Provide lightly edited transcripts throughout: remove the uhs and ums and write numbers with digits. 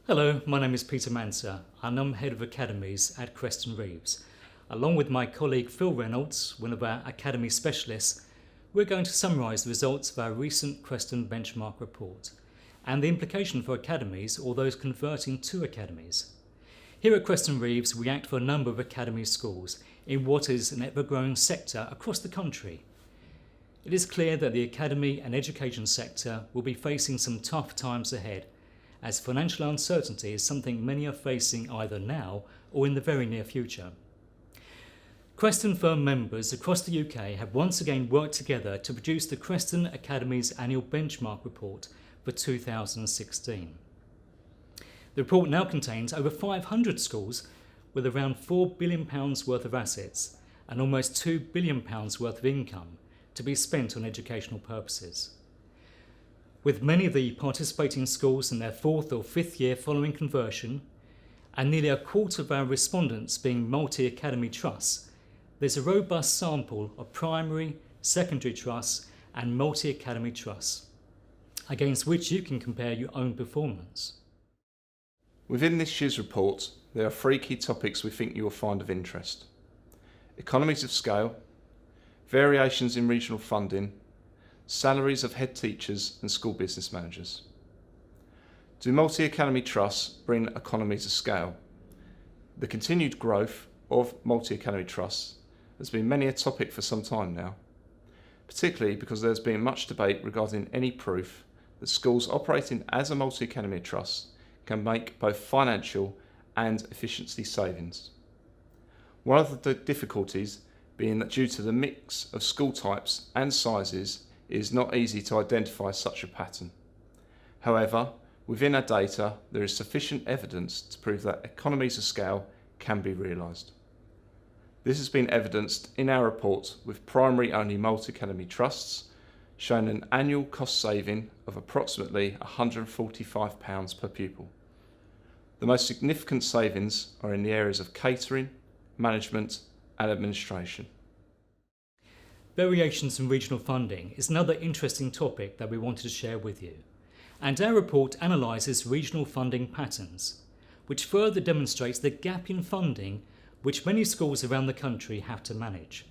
Hello, my name is Peter Manser and I'm Head of Academies at Kreston Reeves. Along with my colleague Phil Reynolds, one of our Academy specialists, we're going to summarise the results of our recent Kreston Benchmark Report and the implication for academies or those converting to academies. Here at Kreston Reeves, we act for a number of academy schools in what is an ever-growing sector across the country. It is clear that the academy and education sector will be facing some tough times ahead, as financial uncertainty is something many are facing either now or in the very near future. Kreston firm members across the UK have once again worked together to produce the Kreston Academies Annual Benchmark Report for 2016. The report now contains over 500 schools with around £4 billion worth of assets and almost £2 billion worth of income to be spent on educational purposes. With many of the participating schools in their fourth or fifth year following conversion, and nearly a quarter of our respondents being multi-academy trusts, there's a robust sample of primary, secondary trusts and multi-academy trusts, against which you can compare your own performance. Within this year's report, there are three key topics we think you will find of interest: economies of scale, variations in regional funding, salaries of head teachers and school business managers. Do multi-academy trusts bring economies of scale? The continued growth of multi-academy trusts has been many a topic for some time now, particularly because there's been much debate regarding any proof that schools operating as a multi-academy trust can make both financial and efficiency savings. One of the difficulties being that due to the mix of school types and sizes, it is not easy to identify such a pattern. However, within our data, there is sufficient evidence to prove that economies of scale can be realised. This has been evidenced in our report with primary-only multi-academy trusts, showing an annual cost saving of approximately £145 per pupil. The most significant savings are in the areas of catering, management and administration. Variations in regional funding is another interesting topic that we wanted to share with you. And our report analyses regional funding patterns, which further demonstrates the gap in funding which many schools around the country have to manage.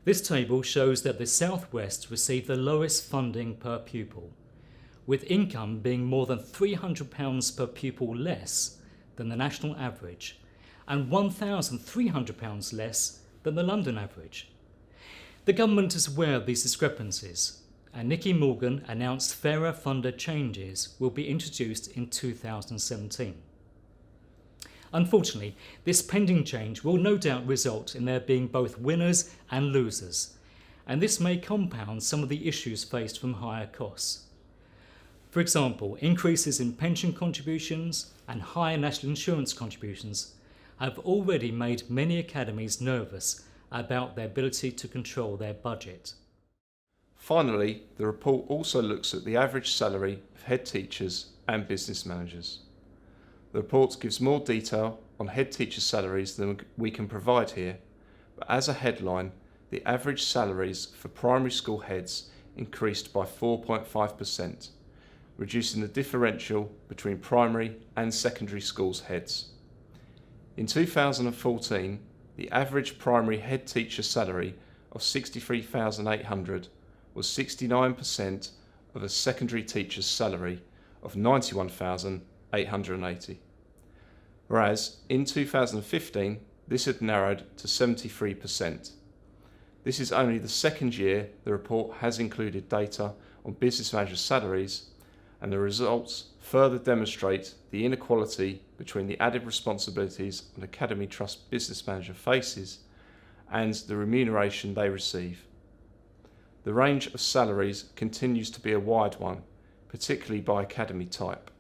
This table shows that the South West receive the lowest funding per pupil, with income being more than £300 per pupil less than the national average and £1,300 less than the London average. The government is aware of these discrepancies, and Nicky Morgan announced fairer funder changes will be introduced in 2017. Unfortunately, this pending change will no doubt result in there being both winners and losers, and this may compound some of the issues faced from higher costs. For example, increases in pension contributions and higher national insurance contributions have already made many academies nervous about their ability to control their budget. Finally, the report also looks at the average salary of head teachers and business managers. The report gives more detail on head teacher salaries than we can provide here, but as a headline, the average salaries for primary school heads increased by 4.5%, reducing the differential between primary and secondary schools heads. In 2014, the average primary head teacher salary of £63,800 was 69% of a secondary teacher's salary of £91,880. Whereas in 2015, this had narrowed to 73%. This is only the second year the report has included data on business managers' salaries, and the results further demonstrate the inequality between the added responsibilities an Academy Trust business manager faces and the remuneration they receive. The range of salaries continues to be a wide one, particularly by academy type.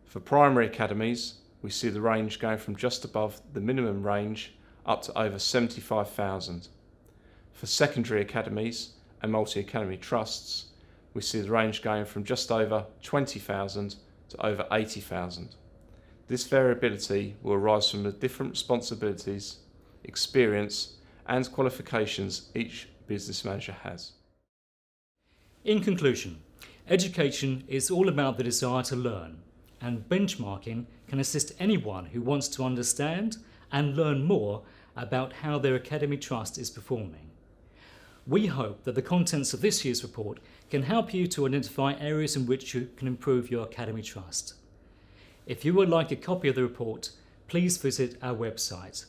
For primary academies, we see the range going from just above the minimum range up to over £75,000. For secondary academies and multi-academy trusts, we see the range going from just over £20,000 to over £80,000. This variability will arise from the different responsibilities, experience and qualifications each business manager has. In conclusion, education is all about the desire to learn, and benchmarking can assist anyone who wants to understand and learn more about how their Academy Trust is performing. We hope that the contents of this year's report can help you to identify areas in which you can improve your Academy Trust. If you would like a copy of the report, please visit our website